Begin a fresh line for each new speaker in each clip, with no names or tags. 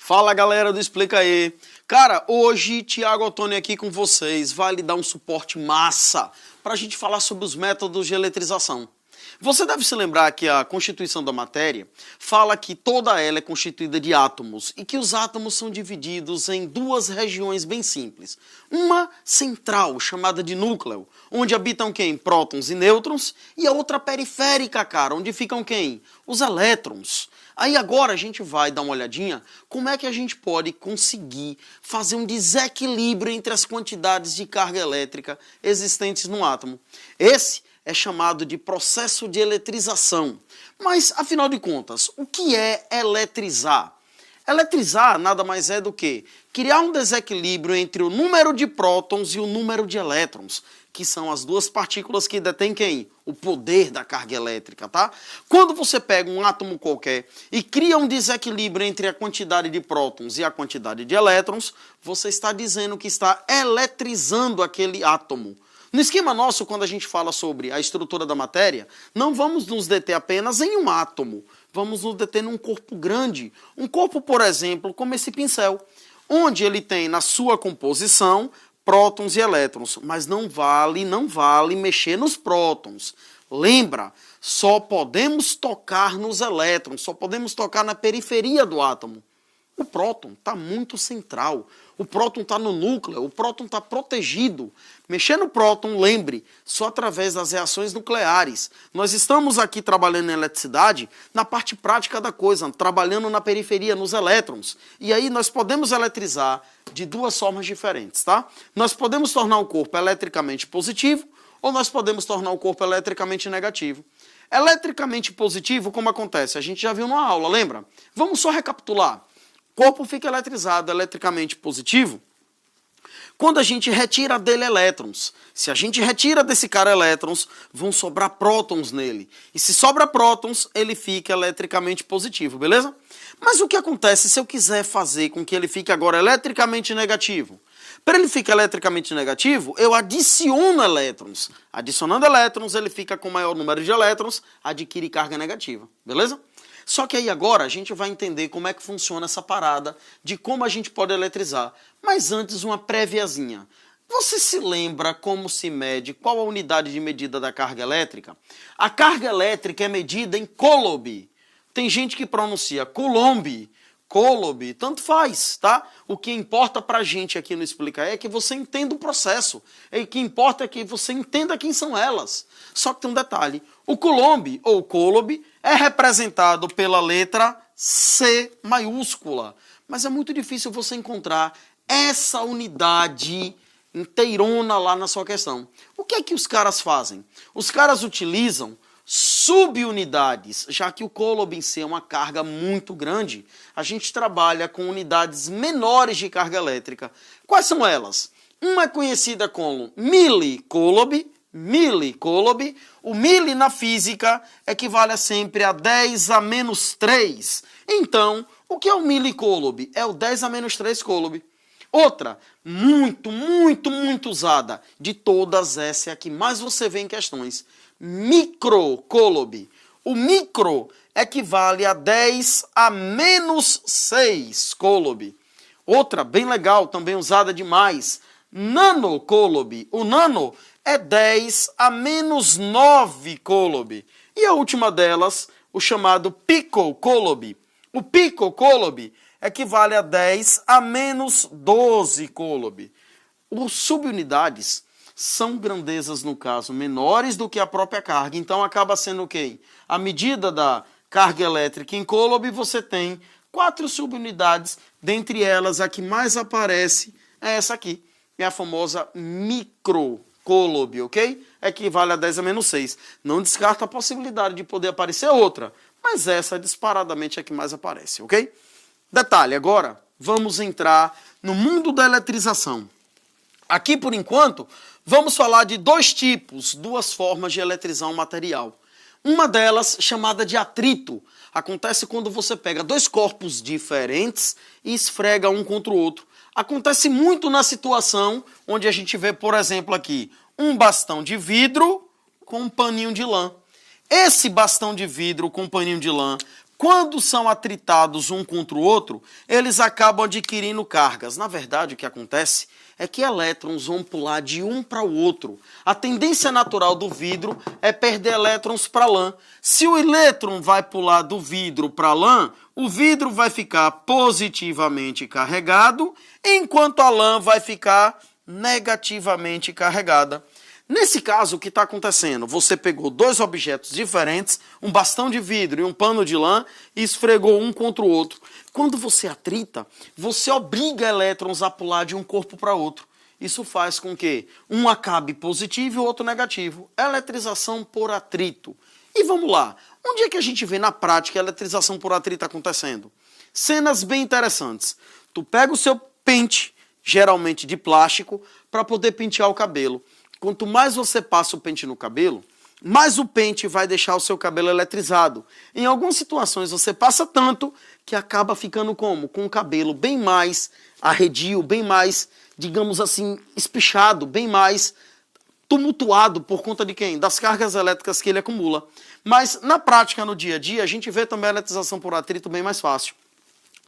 Fala galera do Explica aí. Cara, hoje Thiago Ottoni aqui com vocês vai lhe dar um suporte massa para a gente falar sobre os métodos de eletrização. Você deve se lembrar que a constituição da matéria fala que toda ela é constituída de átomos e que os átomos são divididos em duas regiões bem simples. Uma central, chamada de núcleo, onde habitam quem? Prótons e nêutrons, e a outra periférica, cara, onde ficam quem? Os elétrons. Aí agora a gente vai dar uma olhadinha como é que a gente pode conseguir fazer um desequilíbrio entre as quantidades de carga elétrica existentes no átomo. Esse é chamado de processo de eletrização. Mas, afinal de contas, o que é eletrizar? Eletrizar nada mais é do que criar um desequilíbrio entre o número de prótons e o número de elétrons, que são as duas partículas que detêm quem? O poder da carga elétrica, tá? Quando você pega um átomo qualquer e cria um desequilíbrio entre a quantidade de prótons e a quantidade de elétrons, você está dizendo que está eletrizando aquele átomo. No esquema nosso, quando a gente fala sobre a estrutura da matéria, não vamos nos deter apenas em um átomo. Vamos nos deter num corpo grande. Um corpo, por exemplo, como esse pincel, onde ele tem na sua composição prótons e elétrons, mas não vale mexer nos prótons. Lembra, só podemos tocar nos elétrons, só podemos tocar na periferia do átomo. O próton está muito central, o próton está no núcleo, o próton está protegido. Mexer no próton, lembre, só através das reações nucleares. Nós estamos aqui trabalhando em eletricidade na parte prática da coisa, trabalhando na periferia, nos elétrons. E aí nós podemos eletrizar de duas formas diferentes, tá? Nós podemos tornar o corpo eletricamente positivo ou nós podemos tornar o corpo eletricamente negativo. Eletricamente positivo, como acontece? A gente já viu numa aula, lembra? Vamos só recapitular. O corpo fica eletrizado, eletricamente positivo, quando a gente retira dele elétrons. Se a gente retira desse cara elétrons, vão sobrar prótons nele. E se sobra prótons, ele fica eletricamente positivo, beleza? Mas o que acontece se eu quiser fazer com que ele fique agora eletricamente negativo? Para ele ficar eletricamente negativo, eu adiciono elétrons. Adicionando elétrons, ele fica com maior número de elétrons, adquire carga negativa, beleza? Só que aí agora a gente vai entender como é que funciona essa parada de como a gente pode eletrizar. Mas antes uma préviazinha. Você se lembra como se mede, qual a unidade de medida da carga elétrica? A carga elétrica é medida em coulomb. Tem gente que pronuncia coulomb, coulomb, tanto faz, tá? O que importa pra gente aqui no Explica é que você entenda o processo. E o que importa é que você entenda quem são elas. Só que tem um detalhe. O coulomb, ou coulomb, é representado pela letra C maiúscula. Mas é muito difícil você encontrar essa unidade inteirona lá na sua questão. O que é que os caras fazem? Os caras utilizam subunidades, já que o coulomb em si é uma carga muito grande, a gente trabalha com unidades menores de carga elétrica. Quais são elas? Uma é conhecida como milicoulomb. O mili na física equivale sempre a 10 a menos 3. Então, o que é o milicoulomb? É o 10 a menos 3 coulomb. Outra, muito usada, de todas essa é a que mais você vê em questões, microcoulomb. O micro equivale a 10 a menos 6 coulomb. Outra, bem legal, também usada demais, nanocoulomb. O nano é 10 a menos 9 coulomb. E a última delas, o chamado picocoulomb. O picocoulomb equivale a 10 a menos 12 coulomb. As subunidades são grandezas, no caso, menores do que a própria carga. Então acaba sendo o quê? A medida da carga elétrica em coulomb, você tem 4 subunidades. Dentre elas, a que mais aparece é essa aqui. É a famosa microcoulomb, ok? Equivale a 10 a menos 6. Não descarta a possibilidade de poder aparecer outra, mas essa disparadamente é a que mais aparece, ok? Detalhe, agora vamos entrar no mundo da eletrização. Aqui, por enquanto, vamos falar de duas formas de eletrizar um material. Uma delas, chamada de atrito, acontece quando você pega dois corpos diferentes e esfrega um contra o outro. Acontece muito na situação onde a gente vê, por exemplo, aqui, um bastão de vidro com um paninho de lã. Esse bastão de vidro com um paninho de lã, quando são atritados um contra o outro, eles acabam adquirindo cargas. Na verdade, o que acontece é que elétrons vão pular de um para o outro. A tendência natural do vidro é perder elétrons para a lã. Se o elétron vai pular do vidro para a lã, o vidro vai ficar positivamente carregado, enquanto a lã vai ficar negativamente carregada. Nesse caso, o que está acontecendo? Você pegou dois objetos diferentes, um bastão de vidro e um pano de lã, e esfregou um contra o outro. Quando você atrita, você obriga elétrons a pular de um corpo para outro. Isso faz com que um acabe positivo e o outro negativo. Eletrização por atrito. E vamos lá, onde é que a gente vê na prática a eletrização por atrito acontecendo? Cenas bem interessantes. Tu pega o seu pente, geralmente de plástico, para poder pentear o cabelo. Quanto mais você passa o pente no cabelo, mais o pente vai deixar o seu cabelo eletrizado. Em algumas situações você passa tanto que acaba ficando como? Com o cabelo bem mais arredio, bem mais, digamos assim, espichado, bem mais tumultuado por conta de quem? Das cargas elétricas que ele acumula. Mas na prática, no dia a dia, a gente vê também a eletrização por atrito bem mais fácil.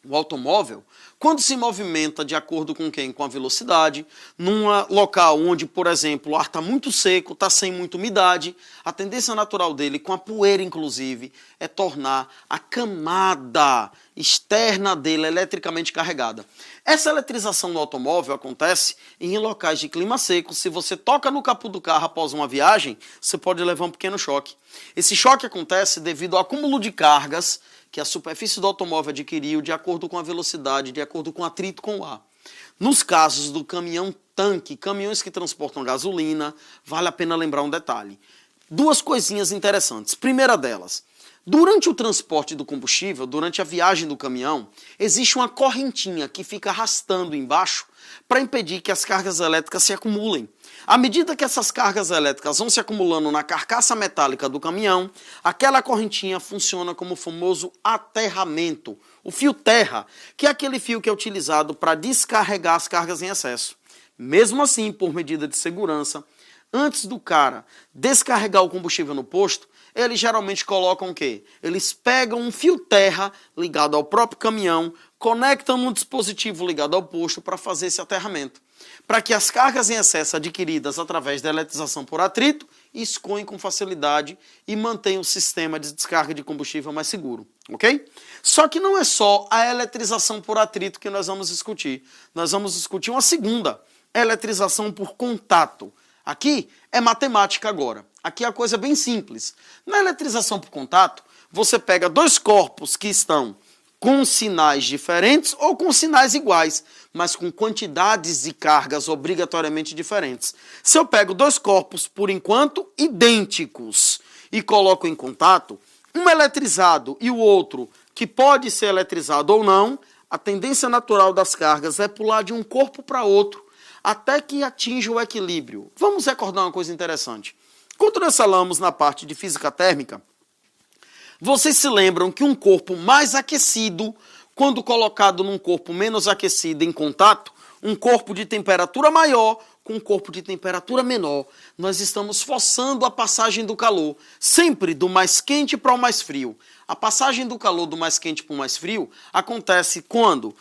O automóvel, quando se movimenta de acordo com quem? Com a velocidade, num local onde, por exemplo, o ar está muito seco, está sem muita umidade, a tendência natural dele, com a poeira inclusive, é tornar a camada externa dele eletricamente carregada. Essa eletrização do automóvel acontece em locais de clima seco. Se você toca no capô do carro após uma viagem, você pode levar um pequeno choque. Esse choque acontece devido ao acúmulo de cargas que a superfície do automóvel adquiriu de acordo com a velocidade, de acordo com o atrito com o ar. Nos casos do caminhão-tanque, caminhões que transportam gasolina, vale a pena lembrar um detalhe. Duas coisinhas interessantes. Primeira delas, durante o transporte do combustível, durante a viagem do caminhão, existe uma correntinha que fica arrastando embaixo para impedir que as cargas elétricas se acumulem. À medida que essas cargas elétricas vão se acumulando na carcaça metálica do caminhão, aquela correntinha funciona como o famoso aterramento, o fio terra, que é aquele fio que é utilizado para descarregar as cargas em excesso. Mesmo assim, por medida de segurança, antes do cara descarregar o combustível no posto, eles geralmente colocam o quê? Eles pegam um fio terra ligado ao próprio caminhão, conectam um dispositivo ligado ao posto para fazer esse aterramento, para que as cargas em excesso adquiridas através da eletrização por atrito escoem com facilidade e mantenham o sistema de descarga de combustível mais seguro, ok? Só que não é só a eletrização por atrito que nós vamos discutir. Nós vamos discutir uma segunda, eletrização por contato. Aqui é matemática agora. Aqui a coisa é bem simples. Na eletrização por contato, você pega dois corpos que estão com sinais diferentes ou com sinais iguais, mas com quantidades de cargas obrigatoriamente diferentes. Se eu pego dois corpos, por enquanto, idênticos e coloco em contato, um eletrizado e o outro que pode ser eletrizado ou não, a tendência natural das cargas é pular de um corpo para outro até que atinja o equilíbrio. Vamos recordar uma coisa interessante. Quando nós falamos na parte de física térmica, vocês se lembram que um corpo mais aquecido, quando colocado num corpo menos aquecido em contato, um corpo de temperatura maior com um corpo de temperatura menor, nós estamos forçando a passagem do calor, sempre do mais quente para o mais frio. A passagem do calor do mais quente para o mais frio acontece quando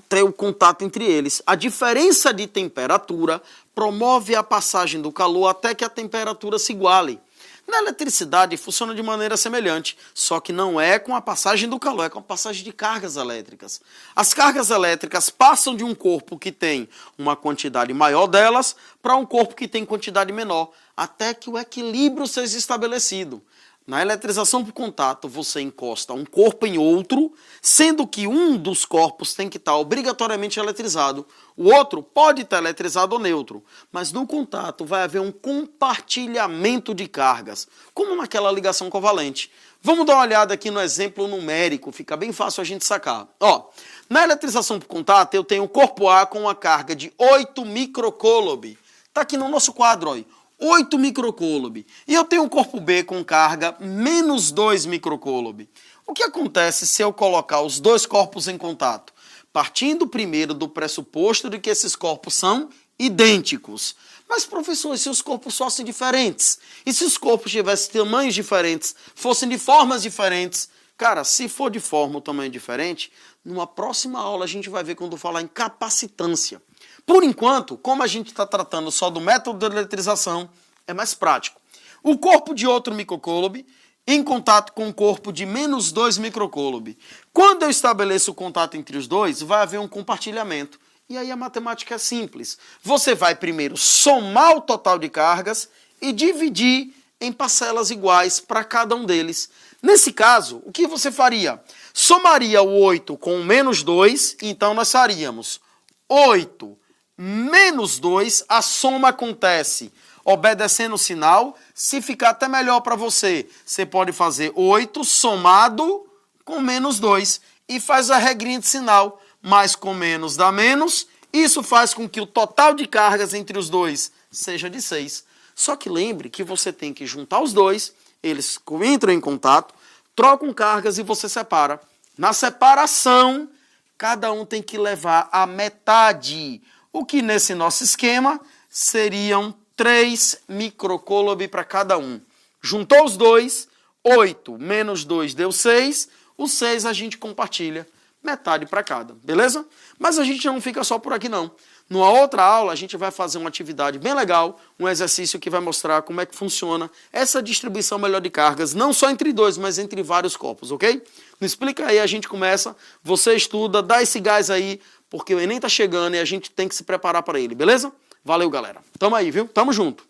tem o contato entre eles. A diferença de temperatura promove a passagem do calor até que a temperatura se iguale. Na eletricidade funciona de maneira semelhante, só que não é com a passagem do calor, é com a passagem de cargas elétricas. As cargas elétricas passam de um corpo que tem uma quantidade maior delas para um corpo que tem quantidade menor, até que o equilíbrio seja estabelecido. Na eletrização por contato, você encosta um corpo em outro, sendo que um dos corpos tem que estar obrigatoriamente eletrizado. O outro pode estar eletrizado ou neutro, mas no contato vai haver um compartilhamento de cargas, como naquela ligação covalente. Vamos dar uma olhada aqui no exemplo numérico, fica bem fácil a gente sacar. Na eletrização por contato, eu tenho o corpo A com uma carga de 8 microcoulomb. Está aqui no nosso quadro, ó. 8 microcoulomb. E eu tenho o corpo B com carga menos 2 microcoulomb. O que acontece se eu colocar os dois corpos em contato? Partindo primeiro do pressuposto de que esses corpos são idênticos. Mas, professor, e se os corpos fossem diferentes? E se os corpos tivessem tamanhos diferentes, fossem de formas diferentes? Cara, se for de forma ou tamanho diferente, numa próxima aula a gente vai ver quando falar em capacitância. Por enquanto, como a gente está tratando só do método de eletrização, é mais prático. O corpo de outro microcoulomb em contato com o corpo de menos 2 microcoulomb. Quando eu estabeleço o contato entre os dois, vai haver um compartilhamento. E aí a matemática é simples. Você vai primeiro somar o total de cargas e dividir em parcelas iguais para cada um deles. Nesse caso, o que você faria? Somaria o 8 com o menos 2, então nós faríamos 8 menos 2, a soma acontece obedecendo o sinal. Se ficar até melhor para você, você pode fazer 8 somado com menos 2 e faz a regrinha de sinal. Mais com menos dá menos. Isso faz com que o total de cargas entre os dois seja de 6. Só que lembre que você tem que juntar os dois, eles entram em contato, trocam cargas e você separa. Na separação, cada um tem que levar a metade. O que nesse nosso esquema seriam 3 microcoulomb para cada um. Juntou os dois, 8 menos 2 deu 6. O 6 a gente compartilha, metade para cada, beleza? Mas a gente não fica só por aqui não. Numa outra aula a gente vai fazer uma atividade bem legal, um exercício que vai mostrar como é que funciona essa distribuição melhor de cargas, não só entre dois, mas entre vários corpos, ok? Não explica aí, a gente começa, você estuda, dá esse gás aí, porque o Enem tá chegando e a gente tem que se preparar para ele, beleza? Valeu, galera. Tamo aí, viu? Tamo junto.